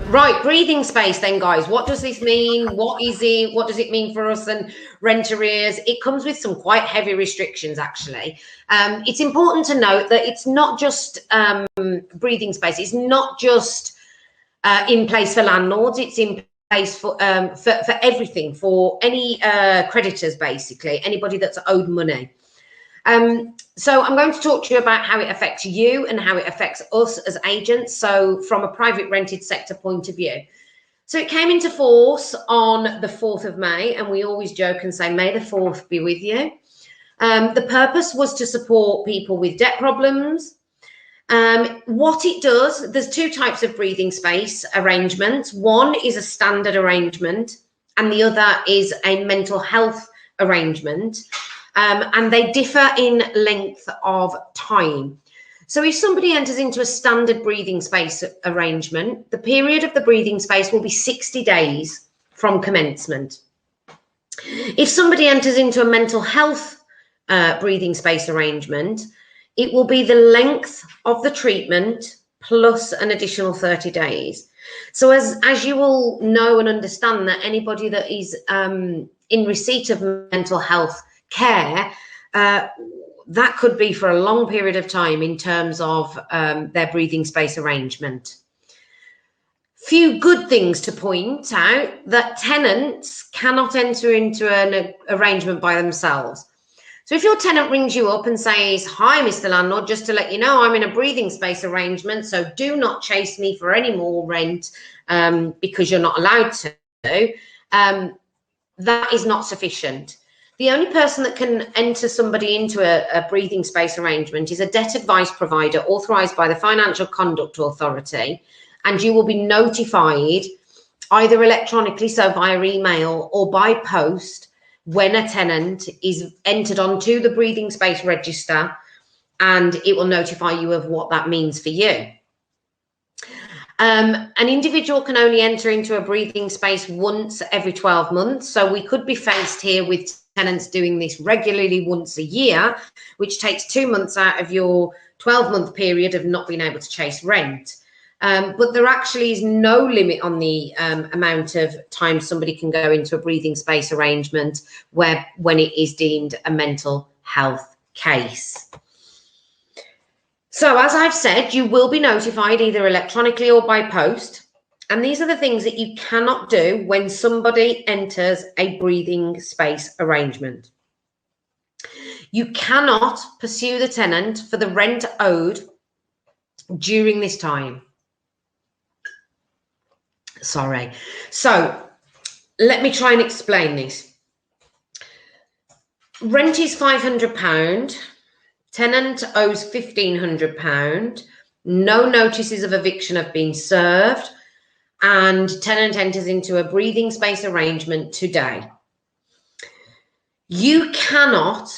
Right, breathing space then, guys. What does this mean? What is it? What does it mean for us and rent arrears? It comes with some quite heavy restrictions, actually. It's important to note that it's not just breathing space. It's not just in place for landlords. It's in place for everything, for any creditors, basically, anybody that's owed money. So I'm going to talk to you about how it affects you and how it affects us as agents. So from a private rented sector point of view. So it came into force on the 4th of May, and we always joke and say, May the 4th be with you. The purpose was to support people with debt problems. What it does, there's two types of breathing space arrangements. One is a standard arrangement and the other is a mental health arrangement. And they differ in length of time. So if somebody enters into a standard breathing space arrangement, the period of the breathing space will be 60 days from commencement. If somebody enters into a mental health breathing space arrangement, it will be the length of the treatment plus an additional 30 days. So as you will know and understand, that anybody that is in receipt of mental health care, that could be for a long period of time in terms of their breathing space arrangement. Few good things to point out: that tenants cannot enter into an arrangement by themselves. So if your tenant rings you up and says, "Hi, Mr. Landlord, just to let you know, I'm in a breathing space arrangement, so do not chase me for any more rent because you're not allowed to," that is not sufficient. The only person that can enter somebody into a breathing space arrangement is a debt advice provider authorised by the Financial Conduct Authority, and you will be notified either electronically, so via email, or by post when a tenant is entered onto the breathing space register, and it will notify you of what that means for you. An individual can only enter into a breathing space once every 12 months. So we could be faced here with tenants doing this regularly once a year, which takes 2 months out of your 12-month period of not being able to chase rent. But there actually is no limit on the amount of time somebody can go into a breathing space arrangement when it is deemed a mental health case. So as I've said, you will be notified either electronically or by post. And these are the things that you cannot do when somebody enters a breathing space arrangement. You cannot pursue the tenant for the rent owed during this time. Sorry. So let me try and explain this. Rent is £500. Tenant owes £1,500. No notices of eviction have been served, and tenant enters into a breathing space arrangement today. You cannot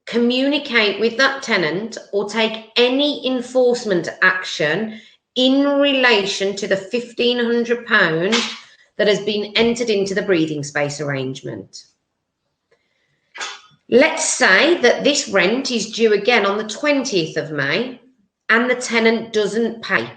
communicate with that tenant or take any enforcement action in relation to the £1,500 that has been entered into the breathing space arrangement. Let's say that this rent is due again on the 20th of May and the tenant doesn't pay.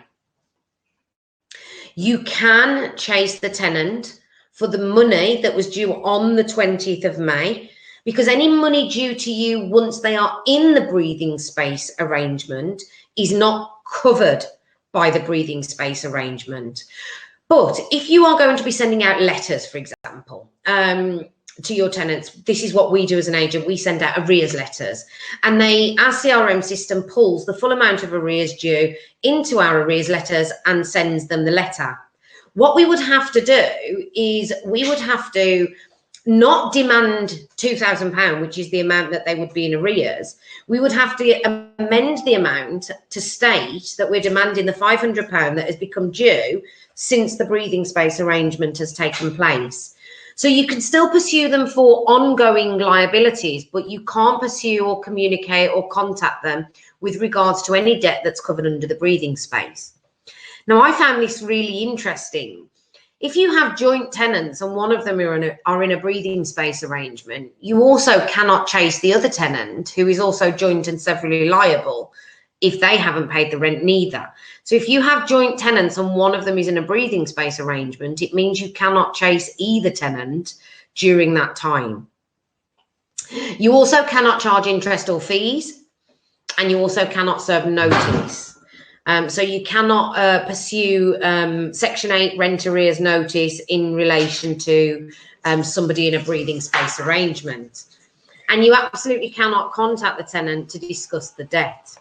You can chase the tenant for the money that was due on the 20th of May, because any money due to you once they are in the breathing space arrangement is not covered by the breathing space arrangement. But if you are going to be sending out letters, for example, to your tenants, this is what we do as an agent. We send out arrears letters, and our CRM system pulls the full amount of arrears due into our arrears letters and sends them the letter. What we would have to do is we would have to not demand £2,000, which is the amount that they would be in arrears. We would have to amend the amount to state that we're demanding the £500 that has become due since the breathing space arrangement has taken place. So you can still pursue them for ongoing liabilities, but you can't pursue or communicate or contact them with regards to any debt that's covered under the breathing space. Now, I found this really interesting. If you have joint tenants and one of them are in a breathing space arrangement, you also cannot chase the other tenant, who is also joint and severally liable, If they haven't paid the rent, neither. So if you have joint tenants and one of them is in a breathing space arrangement, it means you cannot chase either tenant during that time. You also cannot charge interest or fees, and you also cannot serve notice. So you cannot pursue Section 8 rent arrears notice in relation to somebody in a breathing space arrangement. And you absolutely cannot contact the tenant to discuss the debt.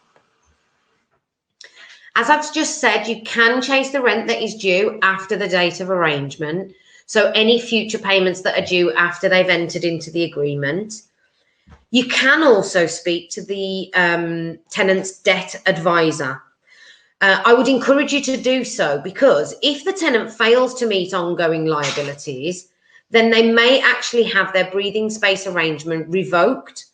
As I've just said, you can chase the rent that is due after the date of arrangement. So any future payments that are due after they've entered into the agreement. You can also speak to the tenant's debt advisor. I would encourage you to do so, because if the tenant fails to meet ongoing liabilities, then they may actually have their breathing space arrangement revoked.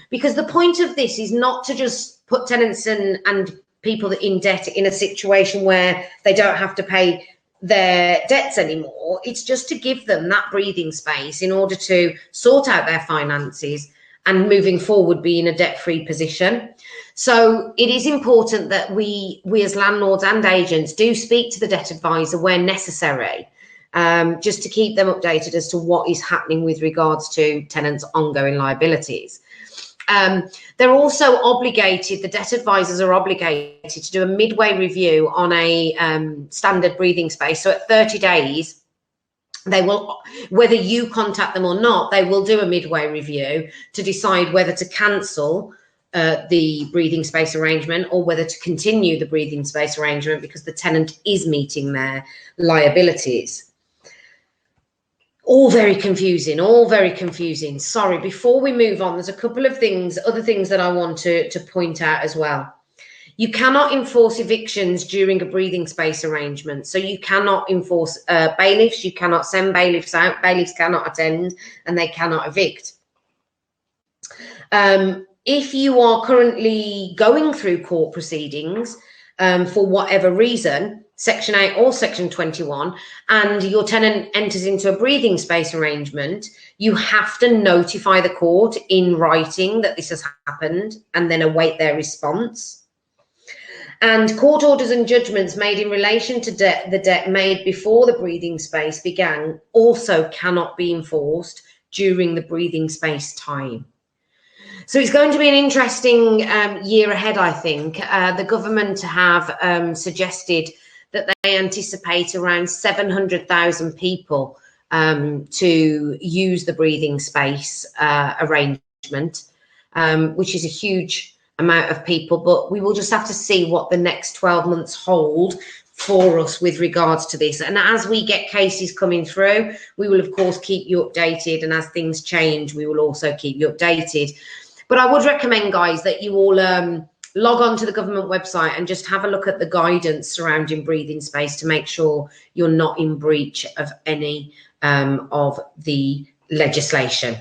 Because the point of this is not to just put tenants and people in debt in a situation where they don't have to pay their debts anymore. It's just to give them that breathing space in order to sort out their finances and moving forward be in a debt-free position. So it is important that we as landlords and agents do speak to the debt advisor where necessary, just to keep them updated as to what is happening with regards to tenants' ongoing liabilities. They're also obligated, the debt advisors are obligated to do a midway review on a standard breathing space. So at 30 days, they will, whether you contact them or not, they will do a midway review to decide whether to cancel the breathing space arrangement or whether to continue the breathing space arrangement because the tenant is meeting their liabilities. All very confusing, all very confusing. Sorry, before we move on, there's a couple of things, other things that I want to point out as well. You cannot enforce evictions during a breathing space arrangement. So you cannot enforce bailiffs, you cannot send bailiffs out, bailiffs cannot attend, and they cannot evict. If you are currently going through court proceedings for whatever reason, Section 8 or Section 21, and your tenant enters into a breathing space arrangement, you have to notify the court in writing that this has happened and then await their response. And court orders and judgments made in relation to the debt made before the breathing space began also cannot be enforced during the breathing space time. So it's going to be an interesting year ahead, I think. The government have suggested that they anticipate around 700,000 people to use the breathing space arrangement, which is a huge amount of people, but we will just have to see what the next 12 months hold for us with regards to this. And as we get cases coming through, we will of course keep you updated, and as things change, we will also keep you updated. But I would recommend, guys, that you all log on to the government website and just have a look at the guidance surrounding breathing space to make sure you're not in breach of any of the legislation.